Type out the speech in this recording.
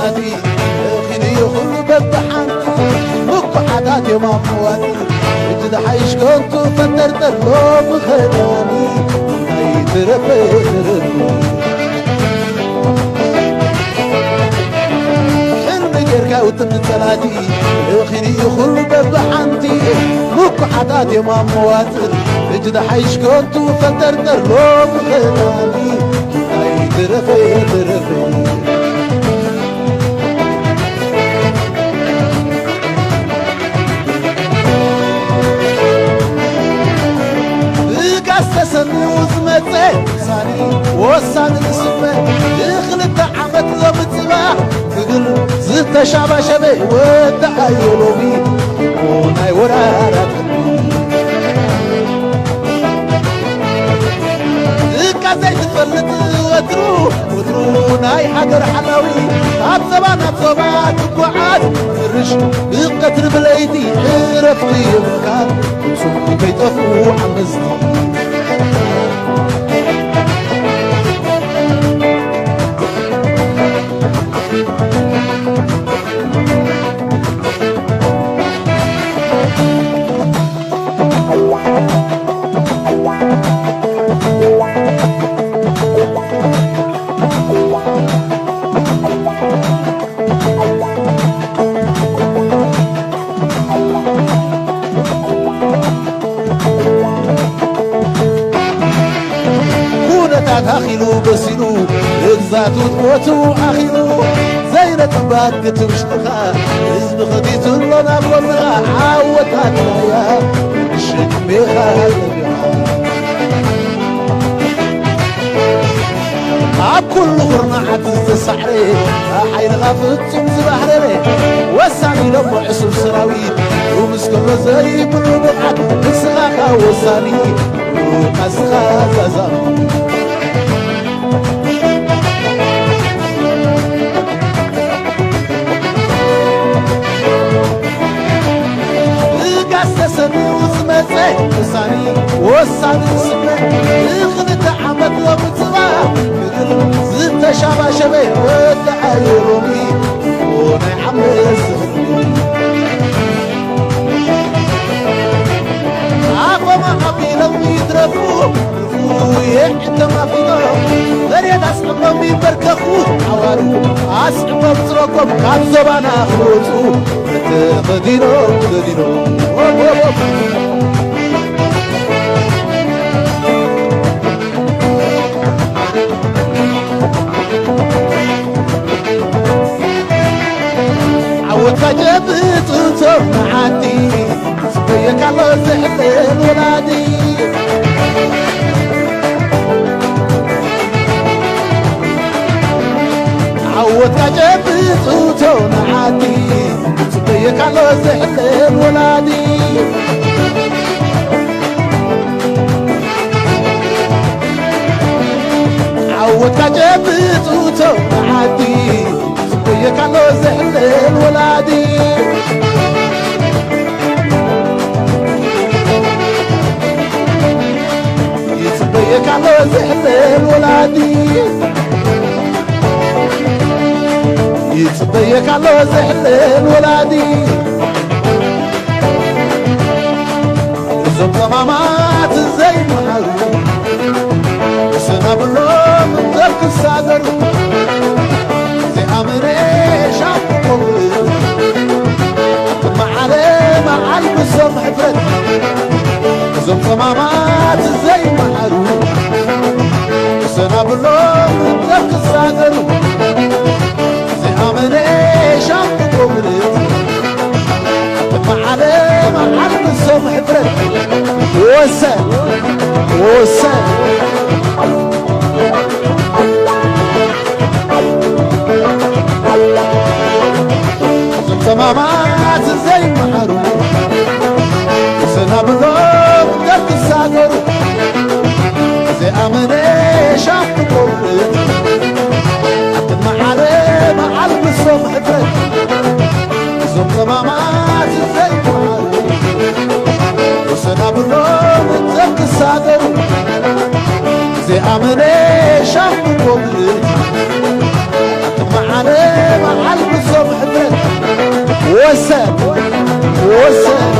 صلاتي خيري يخل ببحانتي مقعدات يوم أمواتي اجد حيش كنت فندرت اللوم خداني هاي تربي حلمي جركا وتمن صلاتي خيري يخل ببحانتي مقعدات يوم أمواتي اجد حيش كنت فندرت اللوم خداني هاي تربي سني وزمتي ساني وسان السمة يخلط عمت لمتصباح تقول زت شعبا شبه ودعيولو بي وناي ورارات كازاي تفلت وترو ناي حجر حلاوي عبزبان تقعد الرش بقتر بلايتي عرفتي مكان وصوم بيطفو عمزتي أخيلو بسيلو إغزاتو تموتو أخيلو زينة باك تمشتخا إزم خديتو اللون أبغضها عاوتها يا الشك بيخا عبكل غرنا عدز السحري حين غافتم زبحري وسعني لما عصب سراوي ومسكر زي بالربعات نسخاقا وساني وقسخا زازامي وساني السمة يخلط عمد ومتصبع زدت شعبا شبه ودعي رومي وني حمس عفا ما حبيلهم يترفوا ويحتى ما فيهم غريت أسعبهم يبركخوا حوالو أسعبهم تركم كان زبانا خروتو تغدينو فجبت وتوب معدي سبيك الله زحلين ولادي عود فجبت وتوب معدي سبيك الله زحلين ولادي عود فجبت وتوب معدي سبيك الله زحلين ولادي يسبيك الله زحلين ولادي يسبيك الله زحلين ولادي زم مامات زي محلو سناب اللوم درك السادر زي أمري شعبكم مع المسلم حفرت زم مامات زي محلو سناب اللوم درك السادر زي أمري شعبكم مع المسلم حفرت وسام تمامات زي محرو سناب اللوم درك الساقر زي أمني شافتكم حتى مع البصم حفرت زم تمامات زي محرو سناب اللوم درك الساقر زي أمني شافتكم حتى مع وسام وسام